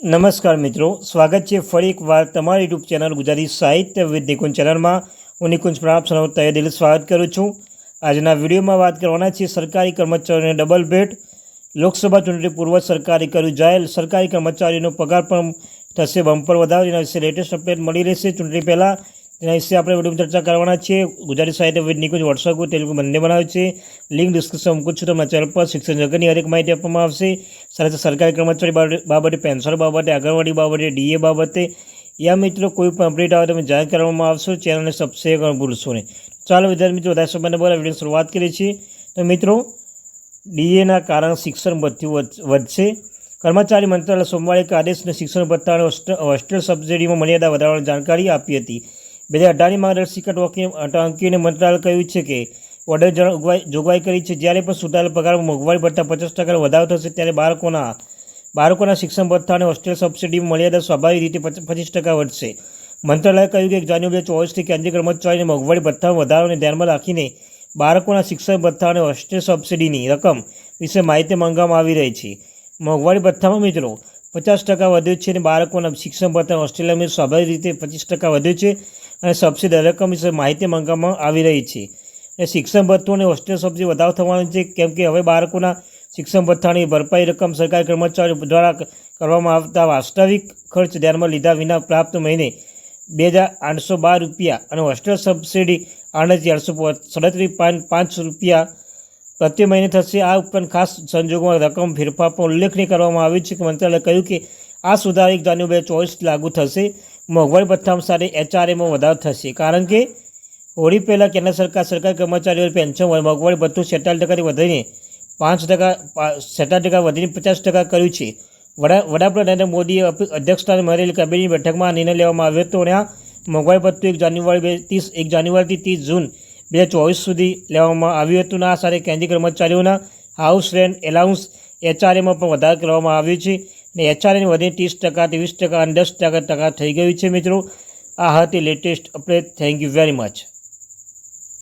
નમસ્કાર મિત્રો, સ્વાગત છે ફરી એકવાર તમારી યુટ્યુબ ચેનલ ગુજરાતી સાહિત્ય વિદ નિકુંજ ચેનલમાં. હું નિકુંજ પ્રણાપ સૌનું તહે દિલ સ્વાગત કરું છું. આજના વિડીયોમાં વાત કરવાના છે સરકારી કર્મચારીઓને ડબલ ભેટ. લોકસભા ચૂંટણી પૂર્વ સરકારે કર્યું જાહેર, સરકારી કર્મચારીઓનો પગાર પણ થશે બમ્પર વધારો. એના વિશે લેટેસ્ટ અપડેટ મળી રહેશે ચૂંટણી પહેલાં. તેના વિશે આપણે વિડીયોમાં ચર્ચા કરવાના છીએ. ગુજરાતી સાહિત્ય વિદ નિકુંજ વોટ્સઅપ તેલુગુ બંને બનાવે છે. લિંક ડિસ્ક્રિપ્શન મૂકું છું. તમારા ચેનલ પર શિક્ષણ જગતની હરેક માહિતી આપવામાં આવશે. સાથે સરકારી કર્મચારી બાબતે, પેન્શન બાબતે, આંગણવાડી બાબતે, ડીએ બાબતે યા મિત્રો કોઈ પણ અપડેટ આવે તમે જાણ કરવામાં આવશો. ચેનલને સબસ્ક્રાઈબ કરવાનું ભૂલશો નહીં. ચાલો વિદ્યાર્થી મિત્રો, વધારે સમયને બરાબર વિડીયોની શરૂઆત કરીએ છીએ. તો મિત્રો, ડીએના કારણે શિક્ષણ ભથ્થું વધશે. કર્મચારી મંત્રાલય સોમવારે એક આદેશને શિક્ષણ ભથ્થા અને હોસ્ટેલ સબસિડીમાં મર્યાદા વધારવાની જાણકારી આપી હતી. 2018ની માર્ગદર્શિકા ટાંકીને મંત્રાલયે કહ્યું છે કે ઓર્ડર જોગવાઈ કરી છે જ્યારે પણ સુધારેલ પગારમાં મોંઘવારી ભથ્થા 50% વધારો થશે ત્યારે બાળકોના શિક્ષણ ભથ્થા અને હોસ્ટેલ સબસિડીમાં મર્યાદા સ્વાભાવિક રીતે 25% વધશે. મંત્રાલયે કહ્યું કે 1 જાન્યુઆરી 2024થી કેન્દ્રીય કર્મચારીને મોંઘવારી ભથ્થામાં વધારાને ધ્યાનમાં રાખીને બાળકોના શિક્ષણ ભથ્થા અને હોસ્ટેલ સબસિડીની રકમ વિશે માહિતી માંગવામાં આવી રહી છે. મોંઘવારી ભથ્થામાં મિત્રો 50% વધ્યું છે અને બાળકોના શિક્ષણ ભથ્થા હોસ્ટેલમાં સ્વાભાવિક રીતે 25% વધ્યું છે અને સબસિડી રકમ વિશે માહિતી માંગવામાં આવી રહી છે. અને શિક્ષણ ભથ્થું અને હોસ્ટેલ સબસિડી વધારો થવાનો છે કેમ કે હવે બાળકોના શિક્ષણ ભથ્થાની ભરપાઈ રકમ સરકારી કર્મચારીઓ દ્વારા કરવામાં આવતા વાસ્તવિક ખર્ચ ધ્યાનમાં લીધા વિના પ્રાપ્ત મહિને ₹2,812 અને હોસ્ટેલ સબસિડી ₹8,837.5 પ્રતિ મહિને થશે. આ ઉપરાંત ખાસ સંજોગોમાં રકમ ફેરફાર પણ ઉલ્લેખનીય કરવામાં આવ્યું છે કે મંત્રાલયે કહ્યું કે આ સુધારો 1 જાન્યુઆરી 2024 લાગુ થશે. મોંઘવારી ભથ્થામાં સાથે HRAમાં વધારો થશે કારણ કે હોળી પહેલાં કેન્દ્ર સરકારી કર્મચારીઓ પેન્શન મોંઘવારી ભથ્થું 47% વધીને 50% કર્યું છે. વડાપ્રધાન નરેન્દ્ર મોદીએ અધ્યક્ષસ્થાને મળેલી કેબિનેટ બેઠકમાં આ નિર્ણય લેવામાં આવ્યો હતો અને આ મોંઘવારી ભથ્થું 1 જાન્યુઆરીથી 30 જૂન 2024 સુધી લેવામાં આવ્યું હતું. આ સાથે કેન્દ્રીય કર્મચારીઓના હાઉસ રેન્ટ એલાઉન્સ HRAમાં પણ વધારો કરવામાં આવ્યો છે અને HRAને વધીને 30%, 23% અને 10% થઈ ગયું છે. મિત્રો, આ હતી latest update. Thank you very much.